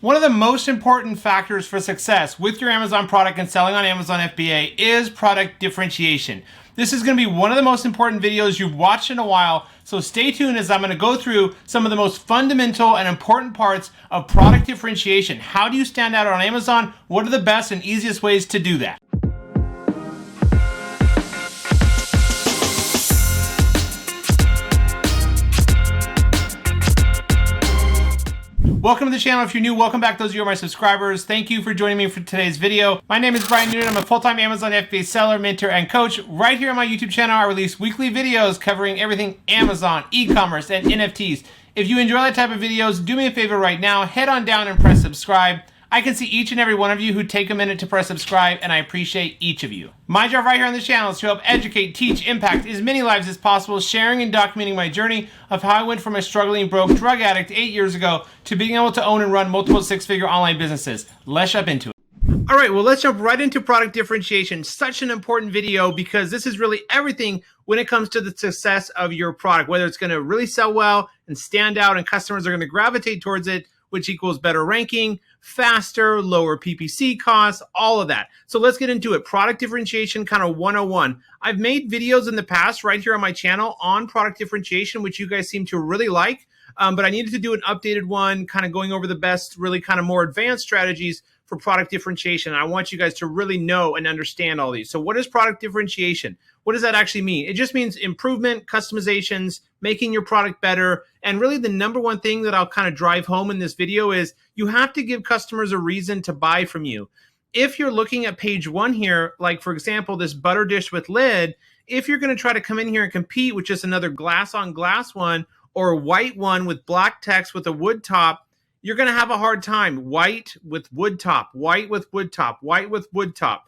One of the most important factors for success with your Amazon product and selling on Amazon FBA is product differentiation. This is going to be one of the most important videos you've watched in a while, so stay tuned as I'm going to go through some of the most fundamental and important parts of product differentiation. How do you stand out on Amazon? What are the best and easiest ways to do that? Welcome to the channel. If you're new, welcome back. Those of you who are my subscribers, thank you for joining me for today's video. My name is Brian Noonan. I'm a full-time Amazon FBA seller, mentor, and coach. Right here on my YouTube channel, I release weekly videos covering everything Amazon, e-commerce, and NFTs. If you enjoy that type of videos, do me a favor right now. Head on down and press subscribe. I can see each and every one of you who take a minute to press subscribe, and I appreciate each of you. My job right here on this channel is to help educate, teach, impact as many lives as possible, sharing and documenting my journey of how I went from a struggling, broke drug addict 8 years ago to being able to own and run multiple six-figure online businesses. Let's jump into it. All right, well, let's jump right into product differentiation. Such an important video because this is really everything when it comes to the success of your product, whether it's going to really sell well and stand out and customers are going to gravitate towards it, which equals better ranking, faster, lower PPC costs, all of that. So let's get into it. Product differentiation kind of 101. I've made videos in the past right here on my channel on product differentiation, which you guys seem to really like, but I needed to do an updated one kind of going over the best, really kind of more advanced strategies for product differentiation. I want you guys to really know and understand all these. So what is product differentiation? What does that actually mean? It just means improvement, customizations, making your product better. And really the number one thing that I'll kind of drive home in this video is you have to give customers a reason to buy from you. If you're looking at page one here, like for example, this butter dish with lid, if you're going to try to come in here and compete with just another glass on glass one or a white one with black text with a wood top, you're going to have a hard time. White with wood top, white with wood top, white with wood top.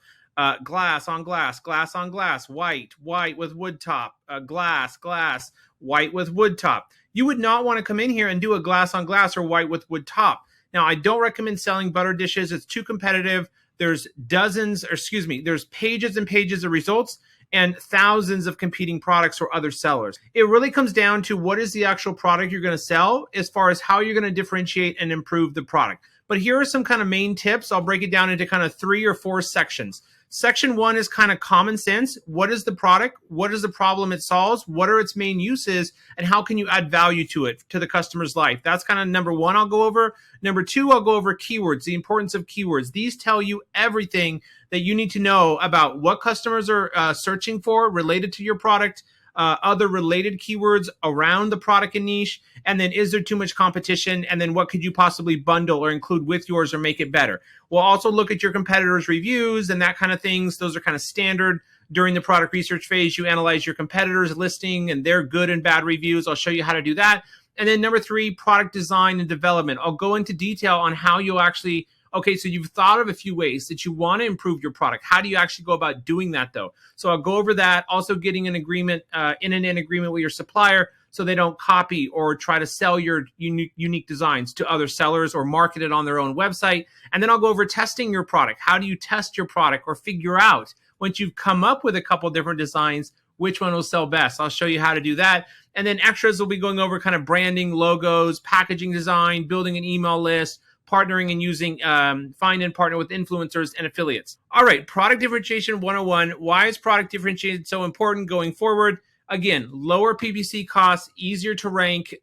Glass on glass, glass on glass, white, white with wood top, glass, glass, white with wood top. You would not want to come in here and do a glass on glass or white with wood top. Now, I don't recommend selling butter dishes. It's too competitive. There's there's pages and pages of results and thousands of competing products or other sellers. It really comes down to what is the actual product you're going to sell as far as how you're going to differentiate and improve the product. But here are some kind of main tips. I'll break it down into kind of 3 or 4 sections. Section 1 is kind of common sense. What is the product? What is the problem it solves? What are its main uses? And how can you add value to it, to the customer's life? That's kind of number 1 I'll go over. Number 2, I'll go over keywords, the importance of keywords. These tell you everything that you need to know about what customers are searching for related to your product, other related keywords around the product and niche, and then is there too much competition, and then what could you possibly bundle or include with yours or make it better. We'll also look at your competitors' reviews and that kind of things. Those are kind of standard. During the product research phase, you analyze your competitors' listing and their good and bad reviews. I'll show you how to do that. And then number 3, product design and development. I'll go into detail on how you'll actually, okay, so you've thought of a few ways that you want to improve your product. How do you actually go about doing that though? So I'll go over that. Also getting an agreement, in agreement with your supplier so they don't copy or try to sell your unique designs to other sellers or market it on their own website. And then I'll go over testing your product. How do you test your product or figure out once you've come up with a couple different designs, which one will sell best? I'll show you how to do that. And then extras will be going over kind of branding, logos, packaging design, building an email list, partnering and using, find and partner with influencers and affiliates. All right, product differentiation 101. Why is product differentiation so important going forward? Again, lower PPC costs, easier to rank,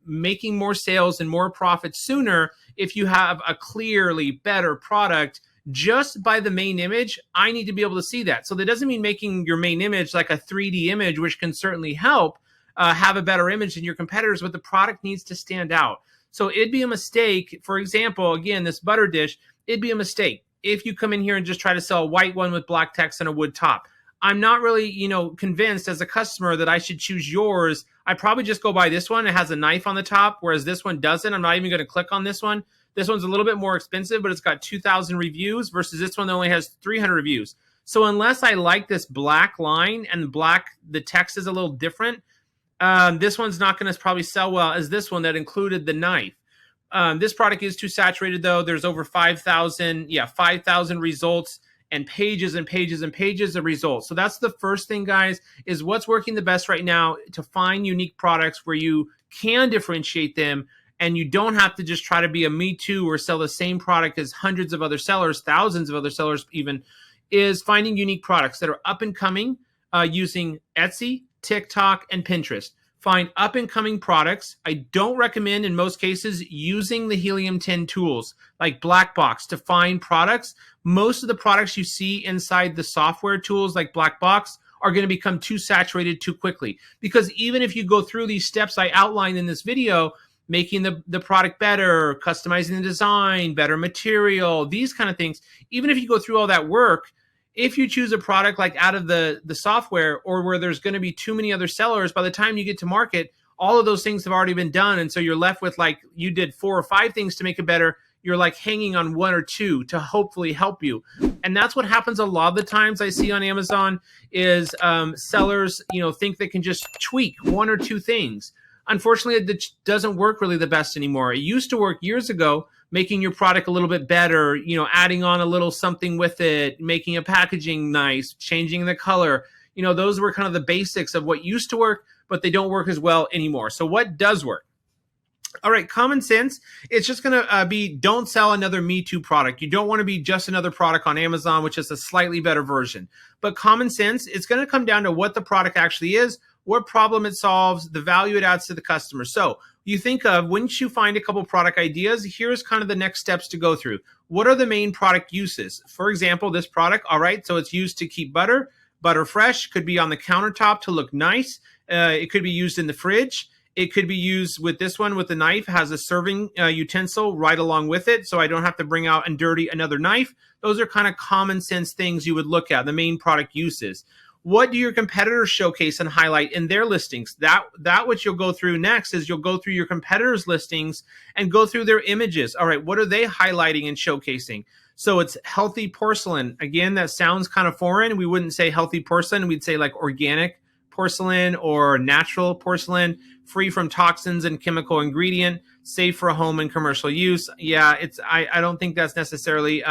making more sales and more profits sooner if you have a clearly better product. Just by the main image, I need to be able to see that. So that doesn't mean making your main image like a 3D image, which can certainly help have a better image than your competitors, but the product needs to stand out. So it'd be a mistake, for example, again, this butter dish, it'd be a mistake if you come in here and just try to sell a white one with black text and a wood top. I'm not really, convinced as a customer that I should choose yours. I probably just go buy this one. It has a knife on the top, whereas this one doesn't. I'm not even going to click on this one. This one's a little bit more expensive, but it's got 2,000 reviews versus this one that only has 300 reviews. So unless I like this black line and the text is a little different, this one's not going to probably sell well as this one that included the knife. This product is too saturated though. There's over 5,000 results and pages and pages and pages of results. So that's the first thing, guys, is what's working the best right now to find unique products where you can differentiate them and you don't have to just try to be a me too or sell the same product as hundreds of other sellers, thousands of other sellers even, is finding unique products that are up and coming using Etsy, TikTok, and Pinterest. Find up and coming products. I don't recommend in most cases using the Helium 10 tools like Black Box to find products. Most of the products you see inside the software tools like Black Box are going to become too saturated too quickly. Because even if you go through these steps I outlined in this video, making the product better, customizing the design, better material, these kind of things, even if you go through all that work, if you choose a product like out of the software or where there's going to be too many other sellers, by the time you get to market, all of those things have already been done. And so you're left with like you did 4 or 5 things to make it better. You're like hanging on 1 or 2 to hopefully help you. And that's what happens a lot of the times I see on Amazon is sellers, think they can just tweak 1 or 2 things. Unfortunately, it doesn't work really the best anymore. It used to work years ago, making your product a little bit better, adding on a little something with it, making a packaging nice, changing the color. Those were kind of the basics of what used to work, but they don't work as well anymore. So what does work? All right, common sense. It's just going to be don't sell another Me Too product. You don't want to be just another product on Amazon, which is a slightly better version. But common sense, it's going to come down to what the product actually is, what problem it solves, the value it adds to the customer. So you think of, once you find a couple product ideas, here's kind of the next steps to go through. What are the main product uses? For example, this product, all right, so it's used to keep butter fresh, could be on the countertop to look nice. It could be used in the fridge. It could be used with this one with the knife, has a serving utensil right along with it, so I don't have to bring out and dirty another knife. Those are kind of common sense things you would look at, the main product uses. What do your competitors showcase and highlight in their listings? That what you'll go through next is you'll go through your competitors' listings and go through their images. All right, what are they highlighting and showcasing? So it's healthy porcelain. Again, that sounds kind of foreign. We wouldn't say healthy porcelain. We'd say like organic porcelain or natural porcelain, free from toxins and chemical ingredient, safe for home and commercial use. Yeah, I don't think that's necessarily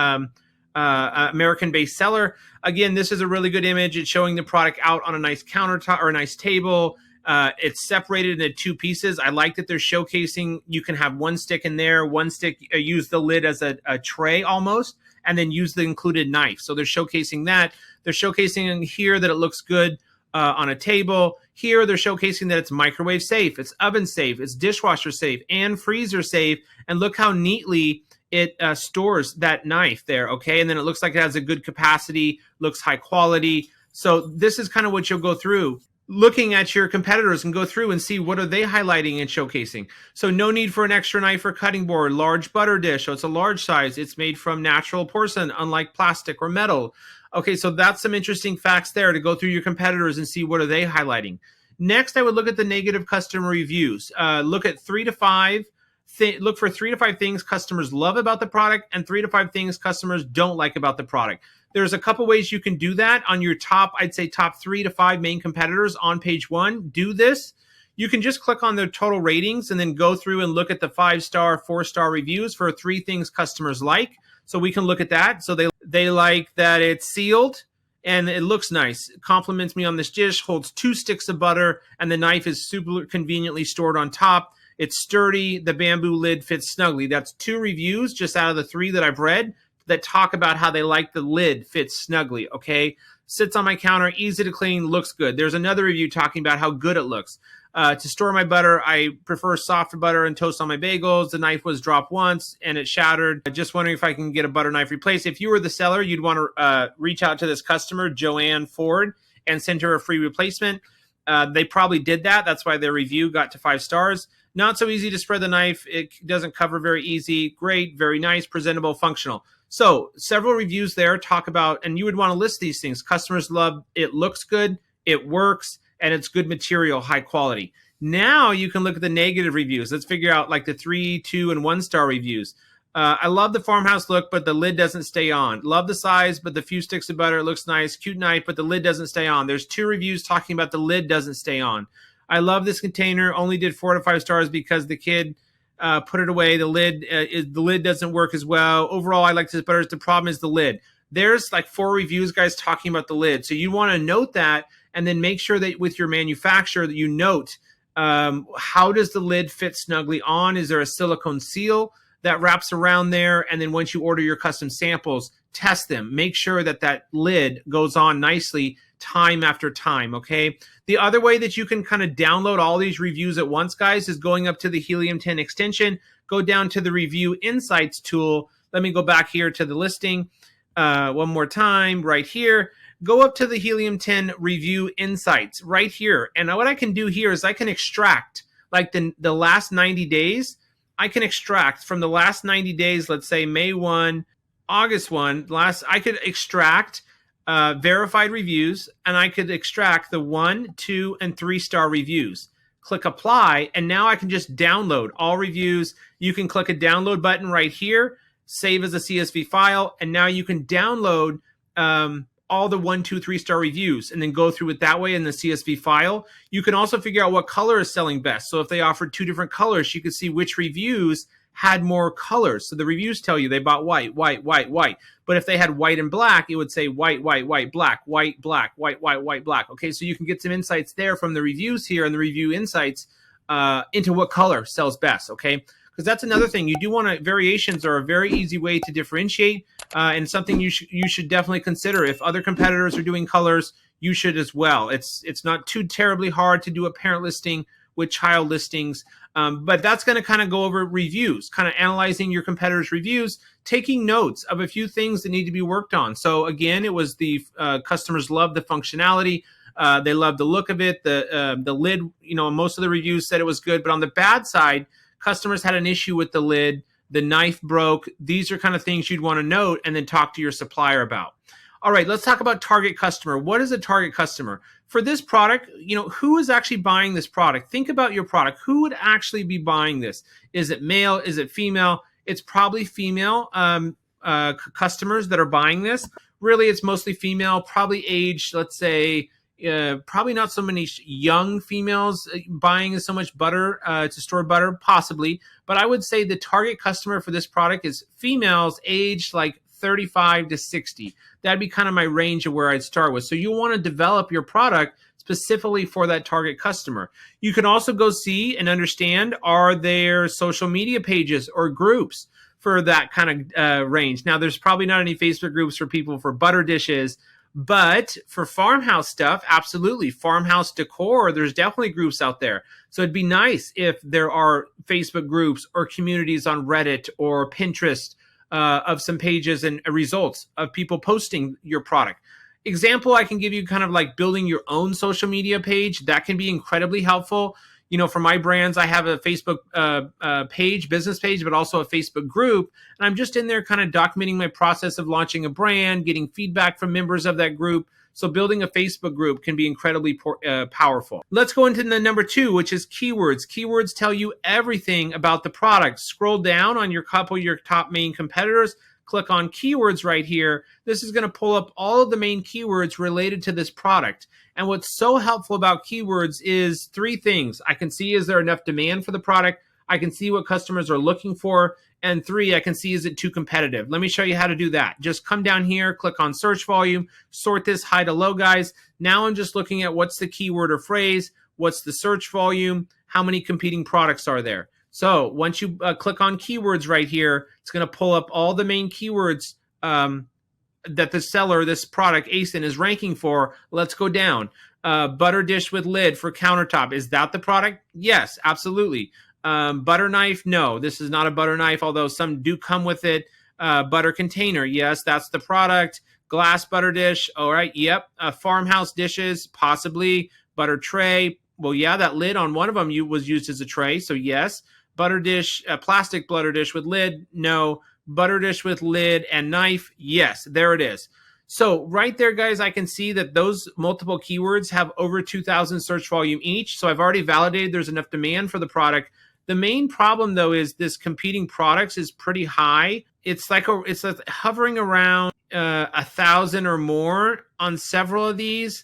American-based seller. Again, this is a really good image. It's showing the product out on a nice countertop or a nice table. It's separated into 2 pieces. I like that they're showcasing you can have 1 stick in there, 1 stick, use the lid as a tray almost, and then use the included knife. So they're showcasing that. They're showcasing in here that it looks good on a table. Here they're showcasing that it's microwave safe, it's oven safe, it's dishwasher safe, and freezer safe. And look how neatly it stores that knife there, okay? And then it looks like it has a good capacity, looks high quality. So this is kind of what you'll go through, looking at your competitors and go through and see what are they highlighting and showcasing. So no need for an extra knife or cutting board, large butter dish. So it's a large size. It's made from natural porcelain, unlike plastic or metal. Okay, so that's some interesting facts there to go through your competitors and see what are they highlighting. Next, I would look at the negative customer reviews. Look at 3 to 5. Look for 3 to 5 things customers love about the product and 3 to 5 things customers don't like about the product. There's a couple ways you can do that on your top, I'd say top 3 to 5 main competitors on page 1. Do this. You can just click on their total ratings and then go through and look at the 5-star, 4-star reviews for 3 things customers like. So we can look at that. So they like that it's sealed and it looks nice. It compliments me on this dish, holds 2 sticks of butter, and the knife is super conveniently stored on top. It's sturdy. The bamboo lid fits snugly. That's 2 reviews just out of the 3 that I've read that talk about how they like the lid fits snugly, okay? Sits on my counter, easy to clean, looks good. There's another review talking about how good it looks. To store my butter, I prefer soft butter and toast on my bagels. The knife was dropped once and it shattered. Just wondering if I can get a butter knife replaced. If you were the seller, you'd want to reach out to this customer, Joanne Ford, and send her a free replacement. They probably did that. That's why their review got to 5 stars. Not so easy to spread the knife. It doesn't cover very easy. Great, very nice, presentable, functional. So several reviews there talk about, and you would want to list these things. Customers love, it looks good, it works, and it's good material, high quality. Now you can look at the negative reviews. Let's figure out like the 3, 2, and 1-star reviews. I love the farmhouse look, but the lid doesn't stay on. Love the size, but the few sticks of butter, it looks nice. Cute knife, but the lid doesn't stay on. There's 2 reviews talking about the lid doesn't stay on. I love this container, only did 4 to 5 stars because the kid put it away. The lid doesn't work as well. Overall, I like this better. The problem is the lid. There's like 4 reviews, guys, talking about the lid. So you want to note that and then make sure that with your manufacturer that you note How does the lid fit snugly on? Is there a silicone seal that wraps around there? And then once you order your custom samples, test them. Make sure that that lid goes on nicely time after time, okay? The other way that you can kind of download all these reviews at once, guys, is going up to the Helium 10 extension, go down to the Review Insights tool. Let me go back here to the listing one more time right here. Go up to the Helium 10 Review Insights right here. And what I can do here is I can extract like the last 90 days. I can extract from the last 90 days, let's say May 1, August 1, I could extract verified reviews, and I could extract the 1, 2, and 3-star reviews. Click apply, and now I can just download all reviews. You can click a download button right here, save as a CSV file, and now you can download all the 1, 2, 3-star reviews and then go through it that way in the CSV file. You can also figure out what color is selling best. So if they offered 2 different colors, you could see which reviews had more colors. So the reviews tell you they bought white, white, white, white. But if they had white and black, it would say white, white, white, black, white, black, white, white, white, black. Okay, so you can get some insights there from the reviews here and the review insights into what color sells best, okay? Because that's another thing. You do want to, variations are a very easy way to differentiate and something you should definitely consider. If other competitors are doing colors, you should as well. It's not too terribly hard to do a parent listing with child listings, but that's going to kind of go over reviews, kind of analyzing your competitors' reviews, taking notes of a few things that need to be worked on. So again, it was the customers loved the functionality. They loved the look of it. The lid, you know, most of the reviews said it was good, but on the bad side, customers had an issue with the lid. The knife broke. These are kind of things you'd want to note and then talk to your supplier about. All right, let's talk about target customer. What is a target customer? For this product, you know, who is actually buying this product? Think about your product. Who would actually be buying this? Is it male? Is it female? It's probably female customers that are buying this. Really, it's mostly female, probably aged, let's say, probably not so many young females buying so much butter to store butter, possibly. But I would say the target customer for this product is females aged like 35 to 60. That'd be kind of my range of where I'd start with. So you want to develop your product specifically for that target customer. You can also go see and understand, are there social media pages or groups for that kind of range? Now, there's probably not any Facebook groups for people for butter dishes, but for farmhouse stuff, absolutely. Farmhouse decor, there's definitely groups out there. So it'd be nice if there are Facebook groups or communities on Reddit or Pinterest of some pages and results of people posting your product. Example, I can give you kind of like building your own social media page. That can be incredibly helpful. You know, for my brands, I have a Facebook page, business page, but also a Facebook group. And I'm just in there kind of documenting my process of launching a brand, getting feedback from members of that group. So building a Facebook group can be incredibly powerful. Let's go into the number 2, which is keywords. Keywords tell you everything about the product. Scroll down on your couple of your top main competitors. Click on keywords right here. This is going to pull up all of the main keywords related to this product. And what's so helpful about keywords is 3 things. I can see, is there enough demand for the product? I can see what customers are looking for. And 3, I can see, is it too competitive? Let me show you how to do that. Just come down here, click on search volume, sort this high to low, guys. Now I'm just looking at what's the keyword or phrase, what's the search volume, how many competing products are there. So once you click on keywords right here, it's going to pull up all the main keywords that the seller, this product, ASIN, is ranking for. Let's go down. Butter dish with lid for countertop. Is that the product? Yes, absolutely. Butter knife, no, this is not a butter knife, although some do come with it. Butter container, yes, that's the product. Glass butter dish, all right, yep. Farmhouse dishes, possibly. Butter tray, well, yeah, that lid on one of them was used as a tray, so yes. Butter dish, plastic butter dish with lid, no. Butter dish with lid and knife, yes, there it is. So right there, guys, I can see that those multiple keywords have over 2,000 search volume each. So I've already validated there's enough demand for the product. The main problem, though, is this competing products is pretty high. It's like hovering around 1,000 or more on several of these.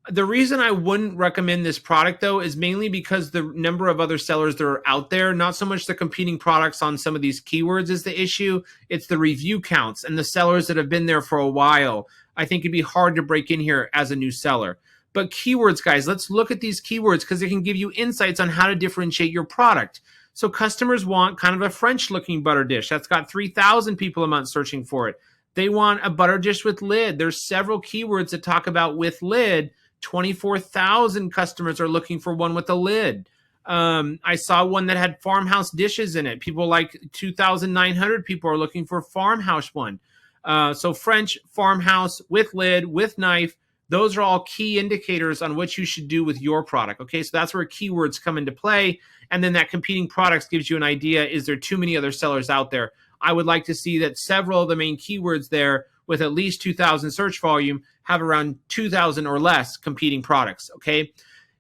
The reason I wouldn't recommend this product, though, is mainly because the number of other sellers that are out there, not so much the competing products on some of these keywords is the issue. It's the review counts and the sellers that have been there for a while. I think it'd be hard to break in here as a new seller. But keywords, guys, let's look at these keywords because they can give you insights on how to differentiate your product. So customers want kind of a French-looking butter dish. That's got 3,000 people a month searching for it. They want a butter dish with lid. There's several keywords that talk about with lid. 24,000 customers are looking for one with a lid. I saw one that had farmhouse dishes in it. People like 2,900 people are looking for farmhouse one. So French, farmhouse, with lid, with knife. Those are all key indicators on what you should do with your product. Okay, so that's where keywords come into play. And then that competing products gives you an idea, is there too many other sellers out there? I would like to see that several of the main keywords there with at least 2,000 search volume have around 2,000 or less competing products, okay?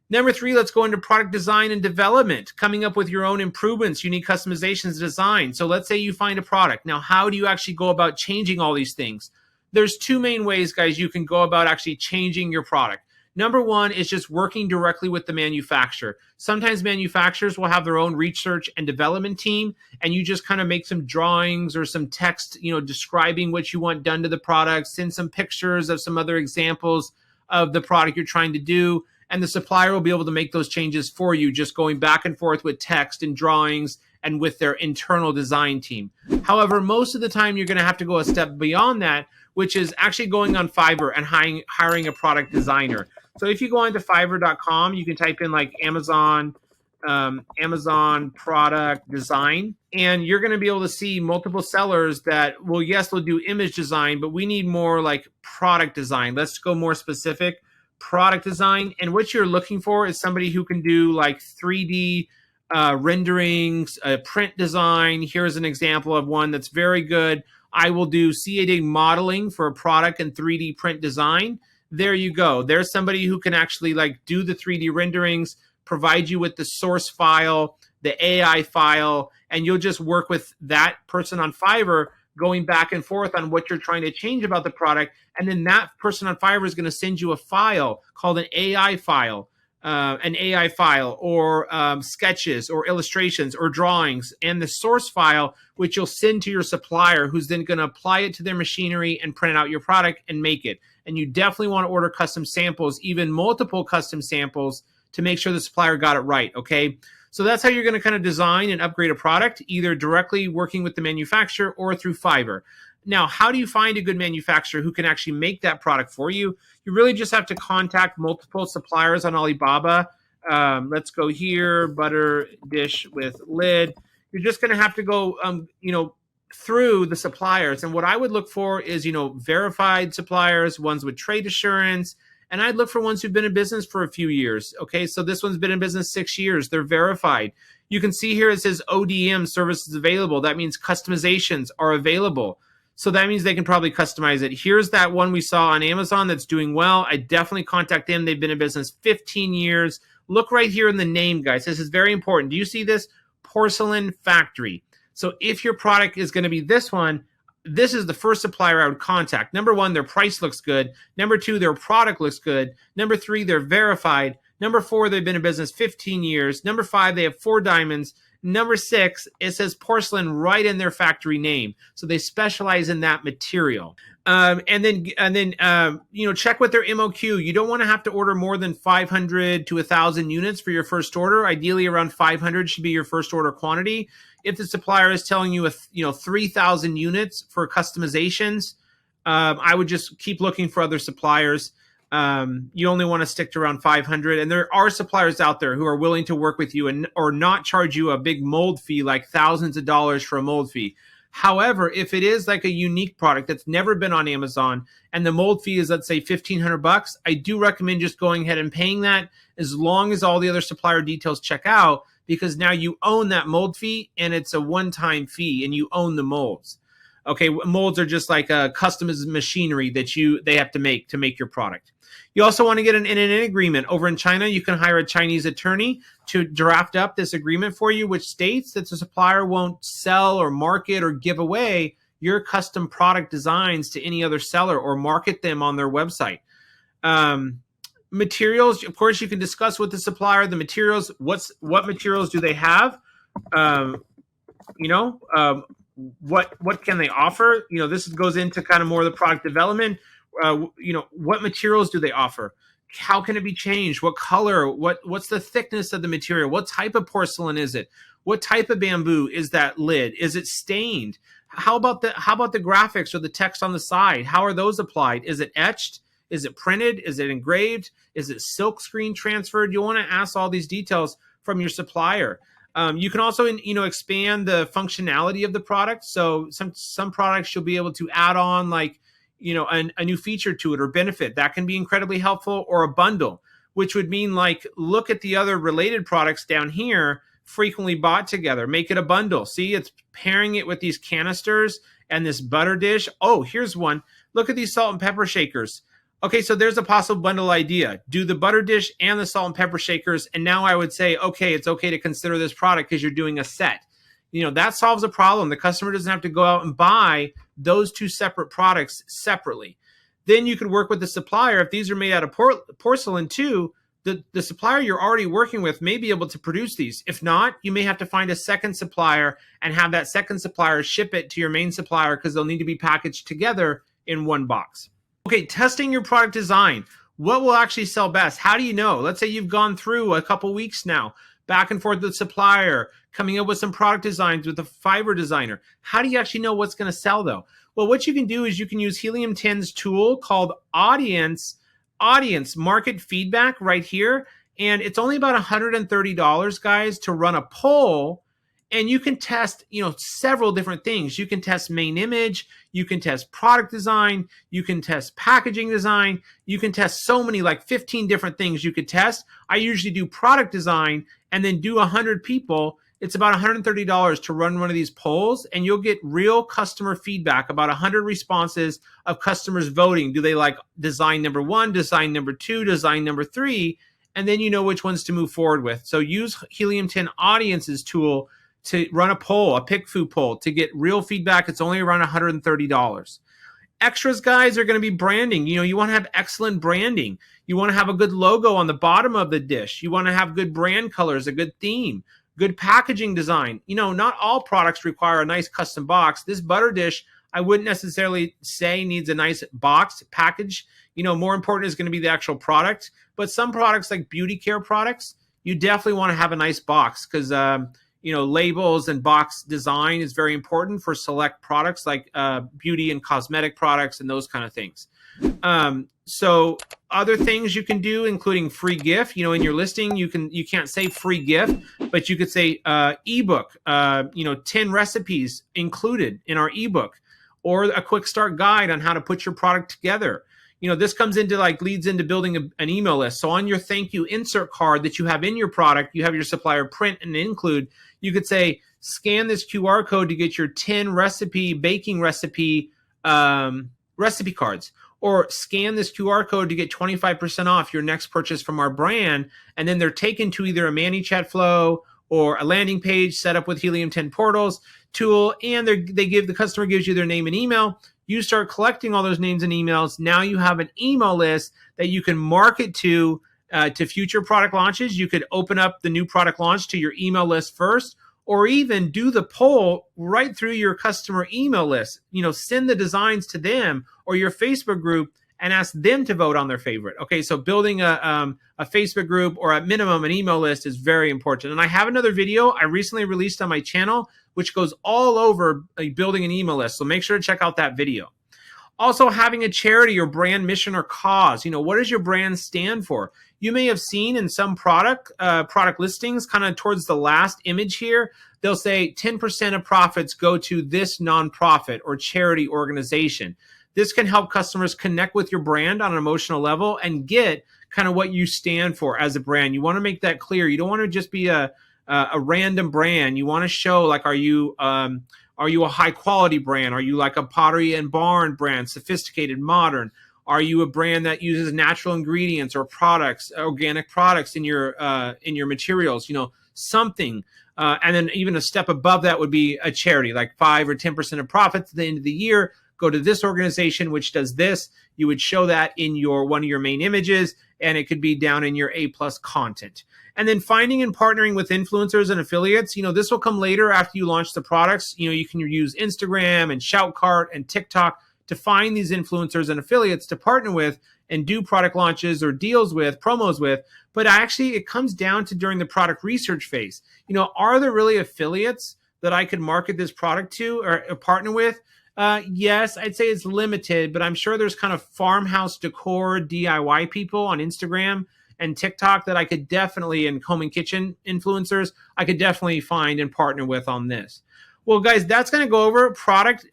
Number 3, let's go into product design and development, coming up with your own improvements, unique customizations, design. So let's say you find a product. Now, how do you actually go about changing all these things? There's 2 main ways, guys, you can go about actually changing your product. Number 1 is just working directly with the manufacturer. Sometimes manufacturers will have their own research and development team, and you just kind of make some drawings or some text, describing what you want done to the product, send some pictures of some other examples of the product you're trying to do, and the supplier will be able to make those changes for you, just going back and forth with text and drawings and with their internal design team. However, most of the time you're going to have to go a step beyond that, which is actually going on Fiverr and hiring a product designer. So if you go onto Fiverr.com, you can type in like Amazon product design, and you're going to be able to see multiple sellers that, well, yes, they'll do image design, but we need more like product design. Let's go more specific. Product design. And what you're looking for is somebody who can do like 3D renderings, print design. Here's an example of one that's very good. I will do CAD modeling for a product and 3D print design. There you go. There's somebody who can actually like do the 3D renderings, provide you with the source file, the AI file, and you'll just work with that person on Fiverr going back and forth on what you're trying to change about the product. And then that person on Fiverr is going to send you a file called an AI file, or sketches or illustrations or drawings, and the source file, which you'll send to your supplier, who's then going to apply it to their machinery and print out your product and make it. And you definitely want to order custom samples, even multiple custom samples, to make sure the supplier got it right, okay? So that's how you're going to kind of design and upgrade a product, either directly working with the manufacturer or through Fiverr. Now, how do you find a good manufacturer who can actually make that product for you? You really just have to contact multiple suppliers on Alibaba. Let's go here, butter dish with lid. You're just going to have to go, through the suppliers. And what I would look for is, verified suppliers, ones with trade assurance. And I'd look for ones who've been in business for a few years. Okay, so this one's been in business 6 years. They're verified. You can see here it says ODM services available. That means customizations are available. So that means they can probably customize it. Here's that one we saw on Amazon that's doing well. I definitely contact them. They've been in business 15 years. Look right here in the name, guys. This is very important. Do you see this? Porcelain Factory. So if your product is going to be this one, this is the first supplier I would contact. Number 1, their price looks good. Number 2, their product looks good. Number 3, they're verified. Number 4, they've been in business 15 years. Number 5, they have 4 diamonds. Number 6, it says porcelain right in their factory name. So they specialize in that material. And then check with their MOQ. You don't want to have to order more than 500 to 1,000 units for your first order. Ideally, around 500 should be your first order quantity. If the supplier is telling you 3,000 units for customizations, I would just keep looking for other suppliers. You only want to stick to around 500. And there are suppliers out there who are willing to work with you or not charge you a big mold fee, like thousands of dollars for a mold fee. However, if it is like a unique product that's never been on Amazon and the mold fee is, let's say, $1,500, I do recommend just going ahead and paying that, as long as all the other supplier details check out, because now you own that mold fee and it's a one-time fee and you own the molds. Okay, molds are just like a custom machinery that they have to make your product. You also want to get an agreement. Over in China, you can hire a Chinese attorney to draft up this agreement for you, which states that the supplier won't sell or market or give away your custom product designs to any other seller or market them on their website. Materials, of course, you can discuss with the supplier the materials. What materials do they have? What can they offer? This goes into kind of more of the product development. What materials do they offer? how can it be changed? What color? What's the thickness of the material? What type of porcelain is it? What type of bamboo is that lid? Is it stained? How about the graphics or the text on the side? How are those applied? Is it etched? Is it printed? Is it engraved? Is it silk screen transferred? You want to ask all these details from your supplier. You can also, expand the functionality of the product. So some products you'll be able to add on like, a new feature to it or benefit. That can be incredibly helpful, or a bundle, which would mean like, look at the other related products down here, frequently bought together, make it a bundle. See, it's pairing it with these canisters and this butter dish. Oh, here's one. Look at these salt and pepper shakers. Okay, so there's a possible bundle idea. Do the butter dish and the salt and pepper shakers. And now I would say, okay, it's okay to consider this product because you're doing a set. That solves a problem. The customer doesn't have to go out and buy those two separate products separately. Then you could work with the supplier. If these are made out of porcelain too, the supplier you're already working with may be able to produce these. If not, you may have to find a second supplier and have that second supplier ship it to your main supplier because they'll need to be packaged together in one box. Okay, testing your product design. What will actually sell best? How do you know? Let's say you've gone through a couple weeks now, back and forth with the supplier, coming up with some product designs with a Fiverr designer. How do you actually know what's going to sell though? Well, what you can do is you can use Helium 10's tool called Audience Market Feedback right here. And it's only about $130, guys, to run a poll. And you can test, several different things. You can test main image, you can test product design, you can test packaging design, you can test so many, like 15 different things you could test. I usually do product design and then do 100 people. It's about $130 to run one of these polls, and you'll get real customer feedback, about 100 responses of customers voting. Do they like design number 1, design number 2, design number 3? And then you know which ones to move forward with. So use Helium 10 Audiences tool to run a poll, a PickFu poll, to get real feedback. It's only around $130. Extras, guys, are going to be branding. You want to have excellent branding. You want to have a good logo on the bottom of the dish. You want to have good brand colors, a good theme, good packaging design. Not all products require a nice custom box. This butter dish, I wouldn't necessarily say needs a nice box package. More important is going to be the actual product. But some products like beauty care products, you definitely want to have a nice box because labels and box design is very important for select products like beauty and cosmetic products and those kind of things. So other things you can do, including free gift, in your listing, you can't say free gift, but you could say ebook, 10 recipes included in our ebook, or a quick start guide on how to put your product together. This comes into leads into building an email list. So on your thank you insert card that you have in your product, you have your supplier print and include, you could say, scan this QR code to get your 10 baking recipe cards, or scan this QR code to get 25% off your next purchase from our brand. And then they're taken to either a ManyChat flow or a landing page set up with Helium 10 Portals tool. And the customer gives you their name and email. You start collecting all those names and emails. Now you have an email list that you can market to future product launches. You could open up the new product launch to your email list first, or even do the poll right through your customer email list. Send the designs to them or your Facebook group and ask them to vote on their favorite. Okay, so building a Facebook group, or at minimum an email list, is very important. And I have another video I recently released on my channel which goes all over building an email list. So make sure to check out that video. Also, having a charity or brand mission or cause. What does your brand stand for? You may have seen in some product listings, kind of towards the last image here, they'll say 10% of profits go to this nonprofit or charity organization. This can help customers connect with your brand on an emotional level and get kind of what you stand for as a brand. You want to make that clear. You don't want to just be a random brand. You want to show, like, are you a high quality brand? Are you like a Pottery and Barn brand, sophisticated, modern? Are you a brand that uses natural ingredients or products, organic products in your materials? Something. And then even a step above that would be a charity, like 5 or 10% of profits at the end of the year go to this organization, which does this. You would show that in one of your main images, and it could be down in your A+ content. And then finding and partnering with influencers and affiliates. This will come later after you launch the products. You can use Instagram and Shoutcart and TikTok to find these influencers and affiliates to partner with and do product launches or deals with, promos with. But actually, it comes down to during the product research phase. Are there really affiliates that I could market this product to or partner with? Yes, I'd say it's limited, but I'm sure there's kind of farmhouse decor DIY people on Instagram and TikTok that I could definitely, and home and kitchen influencers, I could definitely find and partner with on this. Well, guys, that's going to go over product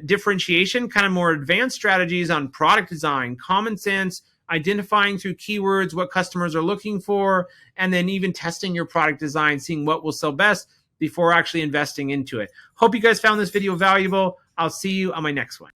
differentiation, kind of more advanced strategies on product design, common sense, identifying through keywords what customers are looking for, and then even testing your product design, seeing what will sell best before actually investing into it. Hope you guys found this video valuable. I'll see you on my next one.